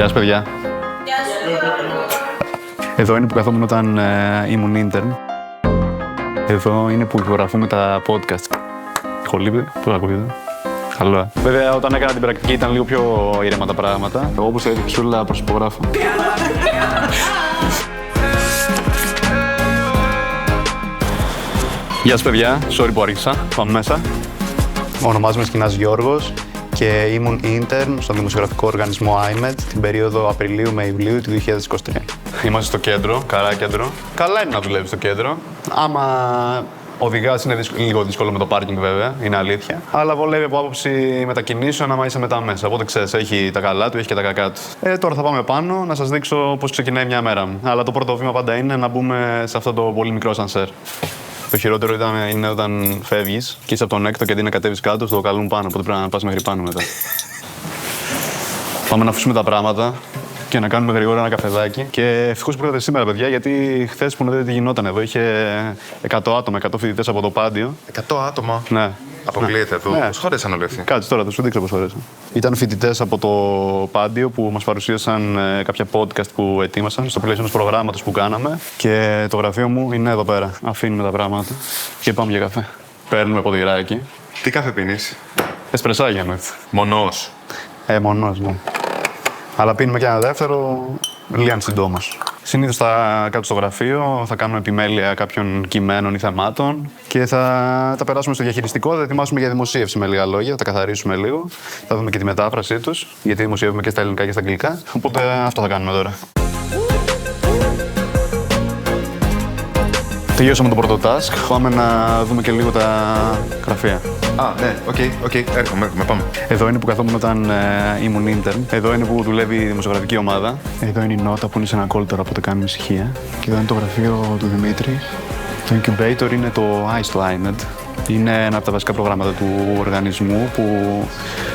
Γεια σας, παιδιά. Γεια σου. Εδώ είναι που καθόμουν όταν ήμουν intern. Εδώ είναι που υπογραφούμε τα podcast. Χολύπη, πώς ακούγεται. Καλό. Βέβαια, όταν έκανα την πρακτική ήταν λίγο πιο ήρεμα τα πράγματα. Όπως έδειξε ψούλα προς υπογράφω. Γεια σας, παιδιά. Sorry που άρχισα. Πάμε μέσα. Ονομάζομαι Σκηνάς Γιώργος και ήμουν intern στον δημοσιογραφικό οργανισμό IMED την περίοδο Απριλίου με Ιουλίου του 2023. Είμαστε στο κέντρο, Καρά κέντρο. Καλά είναι να δουλεύεις στο κέντρο. Άμα οδηγάς είναι λίγο δύσκολο με το πάρκινγκ βέβαια, είναι αλήθεια. Αλλά βολεύει από άποψη μετακινήσεων άμα είσαι μετά μέσα. Οπότε ξέρεις, έχει τα καλά του, έχει και τα κακά του. Τώρα θα πάμε πάνω να σας δείξω πώς ξεκινάει μια μέρα μου. Αλλά το πρώτο βήμα πάντα είναι να μπούμε σε αυτό το πολύ μικρό σανσέρ. Το χειρότερο είναι όταν φεύγεις και είσαι από τον έκτο και αντί να κατέβεις κάτω, στο καλούν πάνω. Οπότε πρέπει να πας μέχρι πάνω μετά. Πάμε να αφήσουμε τα πράγματα και να κάνουμε γρήγορα ένα καφεδάκι. Και ευτυχώς που ήρθατε σήμερα, παιδιά, γιατί χθες που είδατε τι γινόταν εδώ, είχε 100 άτομα, 100 φοιτητές από το Πάντιο. 100 άτομα. Ναι. Αποκλείεται εδώ. Ναι. Πώς χωρέσαν όλοι αυτοί? Κάτσε τώρα, θα σου δείξω πώς χωρέσαν. Ήταν φοιτητές από το Πάντιο που μας παρουσίασαν κάποια podcast που ετοίμασαν στο πλαίσιο ενός προγράμματος που κάναμε. Και το γραφείο μου είναι εδώ πέρα. Αφήνουμε τα πράγματα και πάμε για καφέ. Παίρνουμε ποτηράκι. Τι καφέ πίνεις? Εσπρεσάκι εννοείται. Μονός. Μονός, ναι. Αλλά πίνουμε και ένα δεύτερο, λίγαν συντόμως. Συνήθως θα κάτω στο γραφείο, θα κάνουμε επιμέλεια κάποιων κειμένων ή θεμάτων και θα τα περάσουμε στο διαχειριστικό, θα τα ετοιμάσουμε για δημοσίευση με λίγα λόγια, θα τα καθαρίσουμε λίγο, θα δούμε και τη μετάφρασή τους, γιατί δημοσιεύουμε και στα ελληνικά και στα αγγλικά. Οπότε αυτό θα κάνουμε τώρα. Τελειώσαμε το πρώτο task, πάμε να δούμε και λίγο τα γραφεία. Ναι, οκ, έρχομαι, πάμε. Εδώ είναι που καθόμουν όταν ήμουν intern. Εδώ είναι που δουλεύει η δημοσιογραφική ομάδα. Εδώ είναι η νότα που είναι σε ένα κόλτορο, οπότε κάνουμε ησυχία. Και εδώ είναι το γραφείο του Δημήτρη. Το incubator είναι το ICE του IMED. Είναι ένα από τα βασικά προγράμματα του οργανισμού που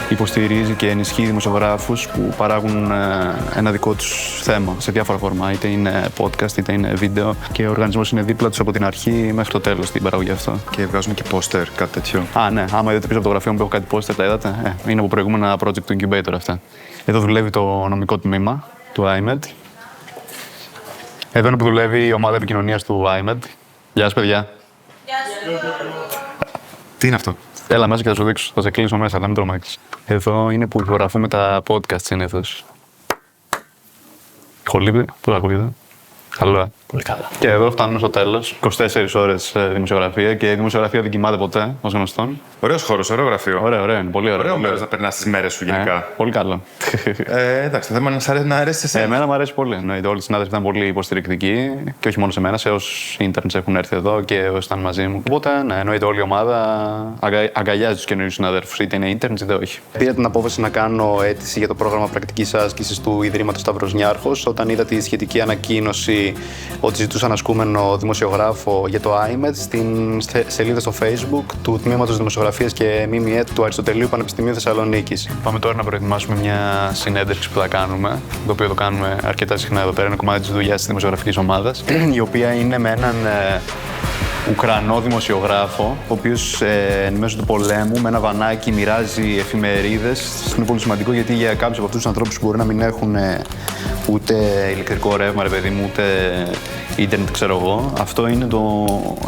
υποστηρίζει και ενισχύει δημοσιογράφους που παράγουν ένα δικό τους θέμα σε διάφορα φορμά. Είτε είναι podcast, είτε είναι βίντεο. Και ο οργανισμός είναι δίπλα τους από την αρχή μέχρι το τέλος στην παραγωγή αυτό. Και βγάζουμε και πόστερ, κάτι τέτοιο. Ναι, άμα είδατε πίσω από το γραφείο μου που έχω κάτι πόστερ, τα είδατε. Είναι από προηγούμενα project του incubator αυτά. Εδώ δουλεύει το νομικό τμήμα του IMED. Εδώ είναι που δουλεύει η ομάδα επικοινωνίας του IMED. Γεια σας, παιδιά. Γεια σου. Τι είναι αυτό? Έλα μέσα και θα σου δείξω. Θα σε κλείσω μέσα, να μην τρομάξεις. Εδώ είναι που υπογραφούμε τα podcast συνήθως. Χολύπη, πώς ακούγεται. Καλό, Πολύ καλά. Και εδώ φτάνουμε στο τέλος. 24 ώρες δημοσιογραφία και η δημοσιογραφία δεν κοιμάται ποτέ, ως γνωστόν. Ωραίος χώρος, ωραίο γραφείο. Ωραίο, είναι πολύ ωραίο. Ωραίο μέρος να περνάς τις μέρες σου γενικά. Πολύ καλό. Εντάξει, το θέμα είναι να αρέσει σε εσένα. Εμένα μου αρέσει πολύ. Εννοείται. Όλοι οι συνάδελφοι ήταν πολύ υποστηρικτικοί και όχι μόνο σε μένα, σε όσους interns έχουν έρθει εδώ και όσοι ήταν μαζί μου. Οπότε, ναι, εννοείται όλη η ομάδα αγκαλιάζει τους καινούριους συναδέλφους, είτε είναι interns είτε όχι. Πήρα την απόφαση να κάνω αίτηση για το πρόγραμμα πρακτικής άσκησης του Ιδρύματος Σταύρος Νιάρχος όταν είδα τη σχετική ανακοίνωση ότι ζητούσαν ασκούμενο δημοσιογράφο για το IMED στην σελίδα στο Facebook του Τμήματος Δημοσιογραφίας και ΜΜΕ του Αριστοτελείου Πανεπιστημίου Θεσσαλονίκης. Πάμε τώρα να προετοιμάσουμε μια συνέντευξη που θα κάνουμε, το οποίο το κάνουμε αρκετά συχνά εδώ πέρα. Είναι κομμάτι της δουλειάς της δημοσιογραφικής ομάδας, η οποία είναι με έναν Ουκρανό δημοσιογράφο, ο οποίος εν μέσω του πολέμου με ένα βανάκι μοιράζει εφημερίδες. Είναι πολύ σημαντικό γιατί για κάποιους από αυτούς τους ανθρώπους που μπορεί να μην έχουν ούτε ηλεκτρικό ρεύμα, ρε παιδί μου, ούτε ίντερνετ, ξέρω εγώ, αυτό είναι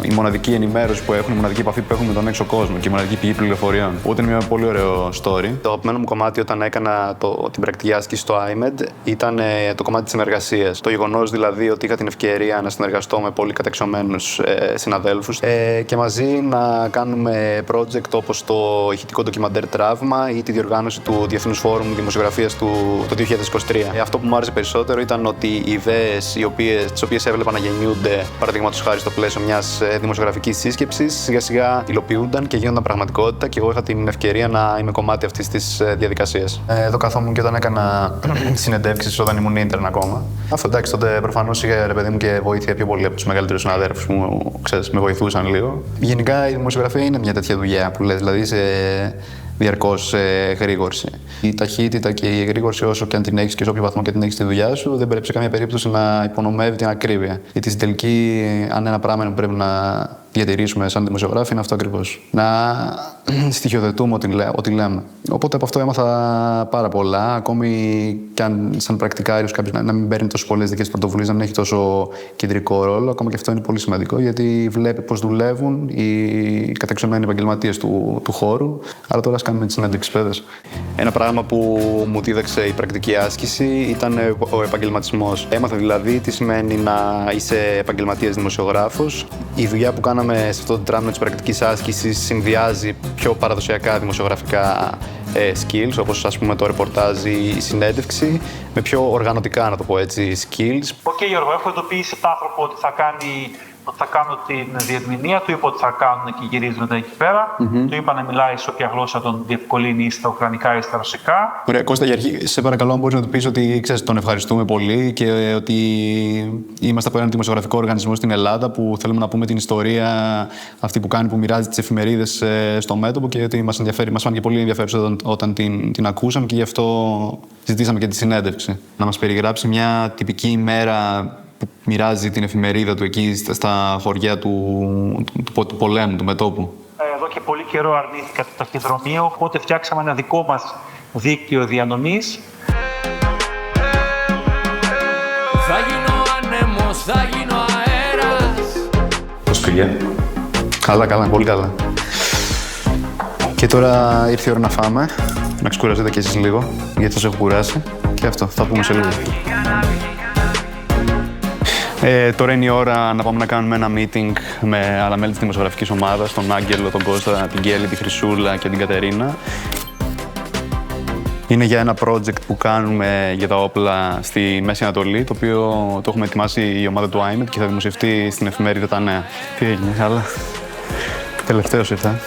η μοναδική ενημέρωση που έχουν, η μοναδική επαφή που έχουν με τον έξω κόσμο και η μοναδική πηγή πληροφοριών. Οπότε είναι μια πολύ ωραίο story. Το αγαπημένο μου κομμάτι όταν έκανα την πρακτική άσκηση στο IMED ήταν το κομμάτι της συνεργασίας. Το γεγονός δηλαδή ότι είχα την ευκαιρία να συνεργαστώ με πολύ καταξιωμένους συναδέλφους και μαζί να κάνουμε project όπως το ηχητικό ντοκιμαντέρ Τραύμα ή τη διοργάνωση του Διεθνούς Φόρουμ Δημοσιογραφίας το 2023. Αυτό που μου άρεσε περισσότερο ήταν ότι οι ιδέες τις οποίες έβλεπα να γεννιούνται, παραδείγματος χάρη στο πλαίσιο μιας δημοσιογραφικής σύσκεψης, σιγά σιγά υλοποιούνταν και γίνονταν πραγματικότητα και εγώ είχα την ευκαιρία να είμαι κομμάτι αυτής της διαδικασίας. Εδώ καθόμουν και όταν έκανα συνεντεύξεις όταν ήμουν intern ακόμα. Αυτό εντάξει, τότε προφανώς είχα, ρε παιδί μου, και βοήθεια πιο πολύ από τους μεγαλύτερους συναδέλφους μου, ξέρεις, με βοηθούσαν λίγο. Γενικά η δημοσιογραφία είναι μια τέτοια δουλειά που λες, δηλαδή διαρκώς γρήγορση. Η ταχύτητα και η γρήγορση, όσο και αν την έχεις και σε όποιο βαθμό και την έχεις στη δουλειά σου, δεν πρέπει σε καμία περίπτωση να υπονομεύει την ακρίβεια. Γιατί στην τελική, αν ένα πράγμα είναι που πρέπει να διατηρήσουμε σαν δημοσιογράφοι είναι αυτό ακριβώς. Να στοιχειοθετούμε ό,τι λέμε. Οπότε από αυτό έμαθα πάρα πολλά. Ακόμη και αν σαν πρακτικάριος κάποιος να μην παίρνει τόσο πολλές δικές πρωτοβουλίες, να μην έχει τόσο κεντρικό ρόλο, ακόμα και αυτό είναι πολύ σημαντικό γιατί βλέπει πώς δουλεύουν οι καταξιωμένοι επαγγελματίες του χώρου. Αλλά τώρα ας κάνουμε τις συνέντευξεις, παιδες. Ένα πράγμα που μου δίδαξε η πρακτική άσκηση ήταν ο επαγγελματισμός. Έμαθα δηλαδή τι σημαίνει να είσαι επαγγελματίας δημοσιογράφος. Η δουλειά που κάναμε σε αυτό το τράμινο της πρακτικής άσκησης συνδυάζει πιο παραδοσιακά δημοσιογραφικά skills, όπως ας πούμε το ρεπορτάζ ή η συνέντευξη, με πιο οργανωτικά, να το πω έτσι, skills. Οκ, Γιώργο, έχω ειδοποιήσει τον άνθρωπο ότι θα κάνω την διερμηνία, του είπα ότι θα κάνουν και γυρίζουν εκεί πέρα. Του είπα να μιλάει σε όποια γλώσσα τον διευκολύνει ή στα ουκρανικά ή στα ρωσικά. Ωραία, Κώστα, για αρχή, σε παρακαλώ, αν μπορείς να του πεις ότι ξέρεις, τον ευχαριστούμε πολύ και ότι είμαστε από έναν δημοσιογραφικό οργανισμό στην Ελλάδα που θέλουμε να πούμε την ιστορία αυτή που κάνει, που μοιράζει τις εφημερίδες στο μέτωπο και ότι μας ενδιαφέρει, μας φάνηκε πολύ ενδιαφέρουσα όταν την ακούσαμε και γι' αυτό ζητήσαμε και τη συνέντευξη. Να μας περιγράψει μια τυπική ημέρα που μοιράζει την εφημερίδα του εκεί στα χωριά του πολέμου, του μετώπου. Εδώ και πολύ καιρό αρνήθηκα το ταχυδρομείο, οπότε φτιάξαμε ένα δικό μας δίκτυο διανομής. Θα γίνω άνεμος, θα γίνω αέρας. Πώς πήγε? Καλά, πολύ καλά. Και τώρα ήρθε η ώρα να φάμε. Να ξεκουραστείτε κι εσείς λίγο, γιατί σας έχω κουράσει. Και αυτό, θα πούμε σε λίγο. Τώρα είναι η ώρα να πάμε να κάνουμε ένα meeting με άλλα μέλη της δημοσιογραφικής ομάδας, τον Άγγελο, τον Κώστα, την Γκέλη, τη Χρυσούλα και την Κατερίνα. Είναι για ένα project που κάνουμε για τα όπλα στη Μέση Ανατολή, το οποίο το έχουμε ετοιμάσει η ομάδα του IMED και θα δημοσιευτεί στην εφημερίδα Τα Νέα. Τι έγινε, καλά. Τελευταίος ήρθα.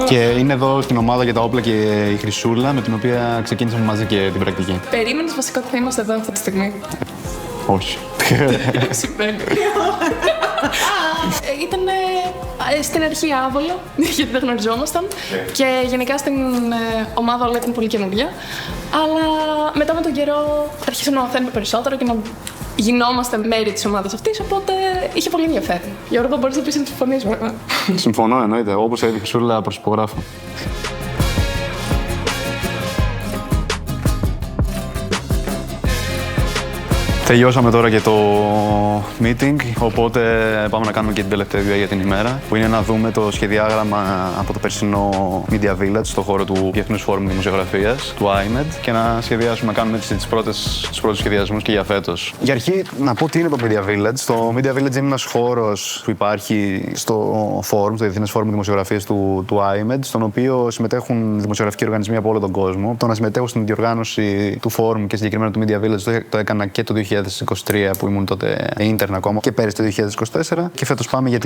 Και είναι εδώ στην ομάδα για τα όπλα και η Χρυσούλα, με την οποία ξεκίνησαμε μαζί και την πρακτική. Περίμενες βασικά ότι θα είμαστε εδώ αυτή τη στιγμή. Όχι. Συμβαίνει. Ήταν στην αρχή άβολο, γιατί δεν γνωριζόμασταν. Και γενικά στην ομάδα όλα ήταν πολύ καινούργια. Αλλά μετά με τον καιρό θα αρχίσουμε να μαθαίνουμε περισσότερο και να γινόμαστε μέρη της ομάδας αυτής, οπότε είχε πολύ ενδιαφέρον. Γιώργο, μπορείς να πεις να συμφωνείς με εμένα? Συμφωνώ, εννοείται. Όπως έδειξε η Χρυσούλα, προσυπογράφω. Τελειώσαμε τώρα και το meeting, οπότε πάμε να κάνουμε και την τελευταία δουλειά για την ημέρα, που είναι να δούμε το σχεδιάγραμμα από το περσινό Media Village, στο χώρο του Διεθνούς Φόρουμ Δημοσιογραφίας, του IMED, και να σχεδιάσουμε, να κάνουμε τους πρώτους σχεδιασμούς και για φέτος. Για αρχή, να πω τι είναι το Media Village. Το Media Village είναι ένας χώρος που υπάρχει στο Φόρουμ, στο Διεθνές Φόρουμ Δημοσιογραφίας του IMED, στον οποίο συμμετέχουν δημοσιογραφικοί οργανισμοί από όλο τον κόσμο. Το να συμμετέχω στην διοργάνωση του Φόρουμ και συγκεκριμένα του Media Village το έκανα και το 2023 που ήμουν τότε intern ακόμα και πέρυσι το 2024 και φέτος πάμε για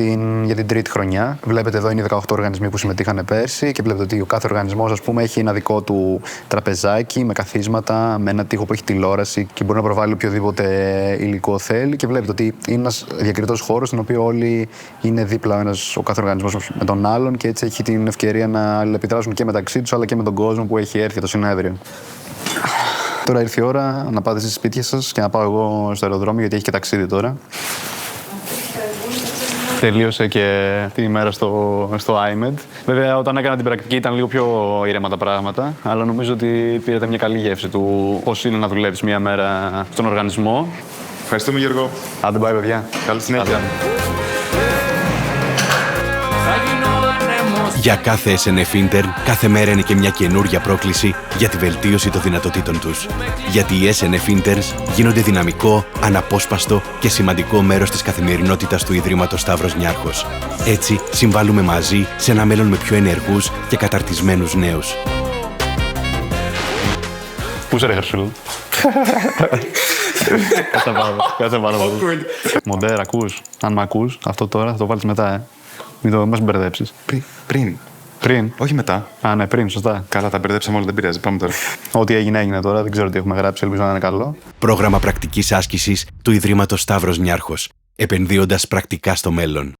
την τρίτη χρονιά. Βλέπετε εδώ είναι οι 18 οργανισμοί που συμμετείχαν πέρσι και βλέπετε ότι ο κάθε οργανισμός, ας πούμε, έχει ένα δικό του τραπεζάκι με καθίσματα, με ένα τοίχο που έχει τηλεόραση και μπορεί να προβάλλει οποιοδήποτε υλικό θέλει και βλέπετε ότι είναι ένας διακριτός χώρος στον οποίο όλοι είναι δίπλα ο κάθε οργανισμός με τον άλλον και έτσι έχει την ευκαιρία να αλληλεπιδράσουν και μεταξύ τους αλλά και με τον κόσμο που έχει έρθει το συνέδριο. Τώρα ήρθε η ώρα να πάτε στις σπίτια σας και να πάω εγώ στο αεροδρόμιο γιατί έχει και ταξίδι τώρα. Τελείωσε και την ημέρα στο IMED. Βέβαια, όταν έκανα την πρακτική ήταν λίγο πιο ήρεμα τα πράγματα, αλλά νομίζω ότι πήρατε μια καλή γεύση του πώς είναι να δουλεύεις μια μέρα στον οργανισμό. Ευχαριστούμε, Γιώργο. Άντε, bye, παιδιά. Καλή συνέχεια. Για κάθε SNF Intern, κάθε μέρα είναι και μια καινούρια πρόκληση για τη βελτίωση των δυνατοτήτων τους. Γιατί οι SNF Interns γίνονται δυναμικό, αναπόσπαστο και σημαντικό μέρος της καθημερινότητας του Ιδρύματος Σταύρος Νιάρχος. Έτσι, συμβάλλουμε μαζί σε ένα μέλλον με πιο ενεργούς και καταρτισμένους νέους. Πού σε ρε Χρυσούλα? Κάτσε πάνω. Μοντέρ, ακούς? Αν μ' ακούς, αυτό τώρα θα το βάλεις μετά, Μην μας μπερδέψεις. Πριν. Πριν. Όχι μετά. Α, ναι, πριν, σωστά. Καλά, τα μπερδέψαμε όλα, δεν πειράζει. Πάμε τώρα. Ό,τι έγινε τώρα. Δεν ξέρω τι έχουμε γράψει. Ελπίζω να είναι καλό. Πρόγραμμα πρακτικής άσκησης του Ιδρύματος Σταύρος Νιάρχος. Επενδύοντας πρακτικά στο μέλλον.